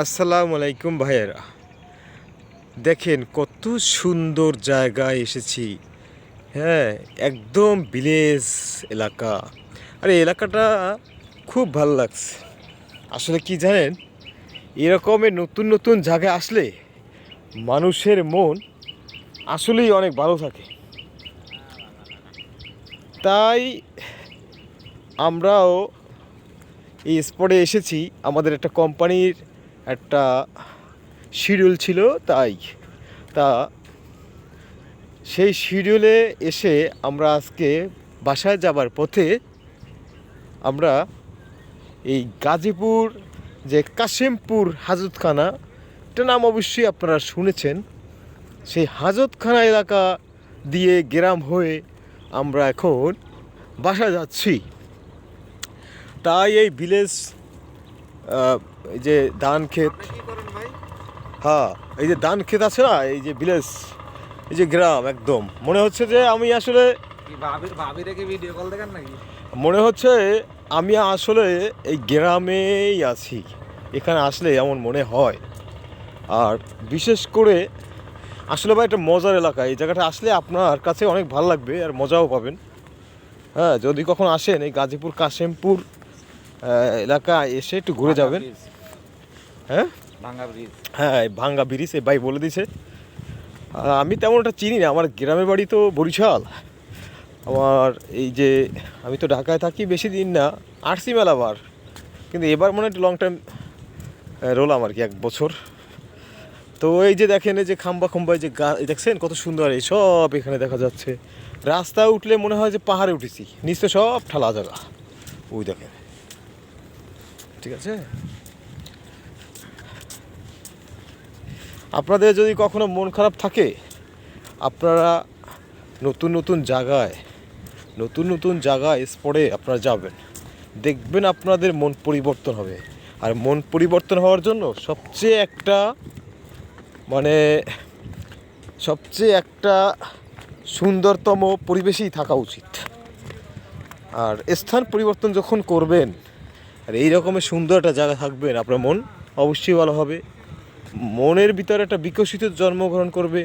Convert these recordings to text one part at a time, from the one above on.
আসসালামু আলাইকুম ভাইয়েরা, দেখেন কত সুন্দর জায়গায় এসেছি। হ্যাঁ, একদম ভিলেজ এলাকা। আর এই এলাকাটা খুব ভালো লাগছে। আসলে কি জানেন, এরকমের নতুন নতুন জায়গায় আসলে মানুষের মন আসলেই অনেক ভালো থাকে। তাই আমরাও এই স্পটে এসেছি। আমাদের একটা কোম্পানির একটা শিডিউল ছিল, তাই তা সেই শিডিউলে এসে আমরা আজকে বাসায় যাবার পথে আমরা এই গাজীপুর যে কাশিমপুর হাজতখানা, এটা নাম অবশ্যই আপনারা শুনেছেন। সেই হাজতখানা এলাকা দিয়ে গ্রাম হয়ে আমরা এখন বাসায় যাচ্ছি। তাই এই ভিলেজ, এই যে ধান ক্ষেত, হ্যাঁ এই যে ধান ক্ষেত আছে না, এই যে ভিলেজ, এই যে গ্রাম, একদম মনে হচ্ছে যে আমি আসলে মনে হচ্ছে আমি আসলে এই গ্রামেই আছি। এখানে আসলে এমন মনে হয়। আর বিশেষ করে আসলে ভাই একটা মজার এলাকা। এই জায়গাটা আসলে আপনার কাছে অনেক ভালো লাগবে আর মজাও পাবেন। হ্যাঁ, যদি কখন আসেন এই গাজীপুর কাশিমপুর এলাকা এসে একটু ঘুরে যাবেন। হ্যাঁ, হ্যাঁ, ভাঙ্গা ব্রিজ এই ভাই বলে দিছে। আমি তেমন একটা চিনি না, আমার গ্রামের বাড়ি তো বরিশাল। আমার এই যে আমি তো ঢাকায় থাকি বেশি দিন না, আসছি মেলাবার, কিন্তু এবার মনে একটু লং টাইম রোলাম আর কি, 1 বছর। তো এই যে দেখেন, এই যে খাম্বা খাম্বায় যে দেখছেন কত সুন্দর, এই সব এখানে দেখা যাচ্ছে। রাস্তায় উঠলে মনে হয় যে পাহাড়ে উঠেছি, নিচে সব ঠালা জায়গা, ওই দেখেন। ঠিক আছে, আপনাদের যদি কখনো মন খারাপ থাকে, আপনারা নতুন নতুন জায়গায় স্পটে আপনারা যাবেন, দেখবেন আপনাদের মন পরিবর্তন হবে। আর মন পরিবর্তন হওয়ার জন্য সবচেয়ে একটা সুন্দরতম পরিবেশেই থাকা উচিত। আর স্থান পরিবর্তন যখন করবেন আর এই রকমের সুন্দর একটা জায়গা থাকবেন, আপনার মন অবশ্যই ভালো হবে। মনের ভিতরে একটা বিকশিত জন্মগ্রহণ করবে,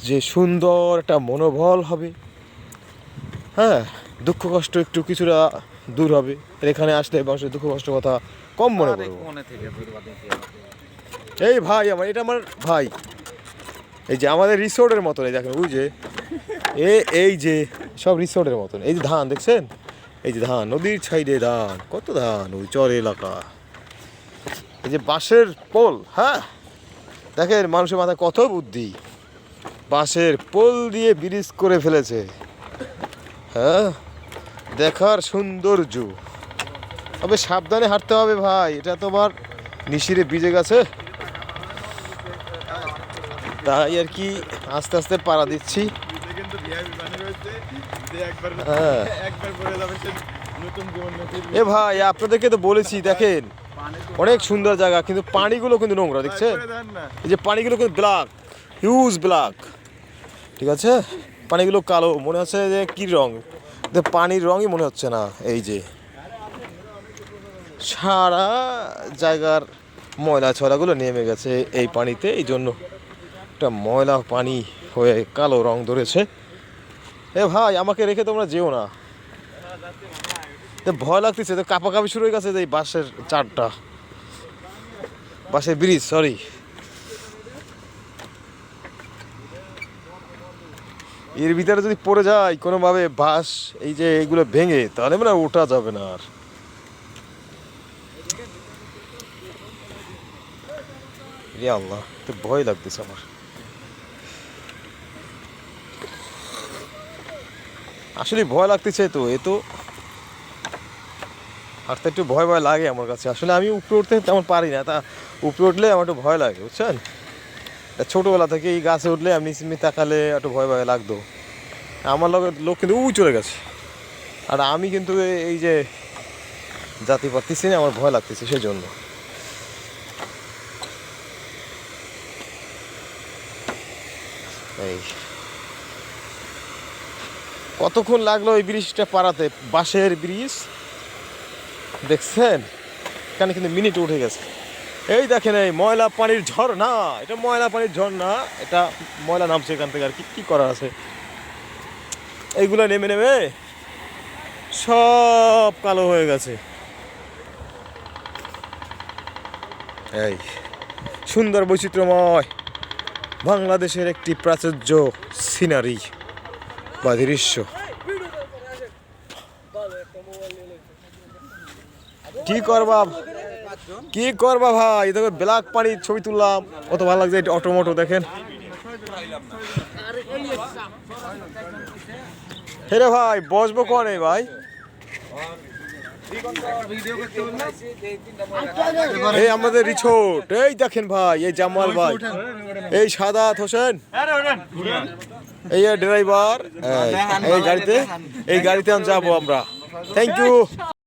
যে সুন্দর একটা মনোবল হবে। হ্যাঁ, দুঃখ কষ্ট একটু কিছুটা দূর হবে। এখানে আসলে মানুষের দুঃখ কষ্ট কথা কম মনে পড়বে। এই ভাই আমার, এটা আমার ভাই, এই যে আমাদের রিসোর্টের মতন, এই দেখেন ওই যে এই যে সব রিসোর্টের মতন। এই যে ধান দেখছেন, এই যে ধান, নদীর সাইডে ধান, কত ধান, ওই চর এলাকা। এই যে বাঁশের পোল, হ্যাঁ দেখেন মানুষের মাথায় কত বুদ্ধি, বাঁশের পোল দিয়ে ব্রিজ করে ফেলেছে। হ্যাঁ, দেখার সৌন্দর্য। তবে সাবধানে হাঁটতে হবে ভাই, এটা তোমার নিশিরে ভিজে গেছে, তাই আর কি আস্তে আস্তে পাড়া দিচ্ছি। হ্যাঁ এ ভাই, আপনাদেরকে তো বলেছি, দেখেন অনেক সুন্দর জায়গা, কিন্তু পানিগুলো কিন্তু নোংরা, দেখছেন? এই যে পানিগুলো কিন্তু ব্ল্যাক, হিউজ ব্ল্যাক। ঠিক আছে, পানিগুলো কালো, মনে হচ্ছে যে কী রং, পানির রঙই মনে হচ্ছে না। এই যে সারা জায়গার ময়লা ছয়লাগুলো নেমে গেছে এই পানিতে, এই জন্য একটা ময়লা পানি হয়ে কালো রং ধরেছে। এ ভাই, আমাকে রেখে তোমরা যেও না, ভয় লাগতেছে, তো কাঁপাকাঁপি শুরু হয়ে গেছে। এই বাসের চারটা, বাসের ব্রিজ, সরি, এর ভিতরে যদি পড়ে যায় কোনোভাবে বাস, এই যে এইগুলো ভেঙে, তাহলে মানে ওঠা যাবে না আর। রে আল্লাহ, তো ভয় লাগতেছে আমার। আসলে ভয় লাগতেছে তো, এ তো আর তো একটু ভয় ভয় লাগে আমার কাছে। আসলে আমি উপরে উঠতে তেমন পারি না, তা উপরে উঠলে আমার একটু ভয় লাগে, বুঝছেন? ছোটোবেলা থেকে এই গাছে উঠলে আমি নিচে তাকালে একটু ভয় ভয় লাগতো। আমার লোক কিন্তু চলে গেছে, আর আমি কিন্তু এই যে জাতি পারতেছি না, আমার ভয় লাগতেছে সেই জন্য। এই কতক্ষণ লাগলো এই ব্রিজটা পারাতে, বাঁশের ব্রিজ, দেখছেন? এখানে কিন্তু মিনিট উঠে গেছে। এই দেখেন এই ময়লা পানির ঝর্ণা, এটা ময়লা পানির ঝর্ণা, এটা ময়লা নামছে এখান থেকে। আর কি কি করার আছে, এইগুলো নেমে নেমে সব কালো হয়ে গেছে। এই সুন্দর বৈচিত্র্যময় বাংলাদেশের একটি প্রাচুর্য সিনারি বা দৃশ্য। কি করবা, কি করবা ভাই, দেখো ব্ল্যাক পানির ছবি তুললাম, কত ভালো লাগছে। এটা অটোমোটো দেখেন। হেরে ভাই বসবো কোনে ভাই, এই আমাদের রিসোর্ট। এই দেখেন ভাই, এই জামাল ভাই, এই সাদাত হোসেন, এই ড্রাইভার, এই গাড়িতে, এই গাড়িতে যাবো আমরা। Thank you.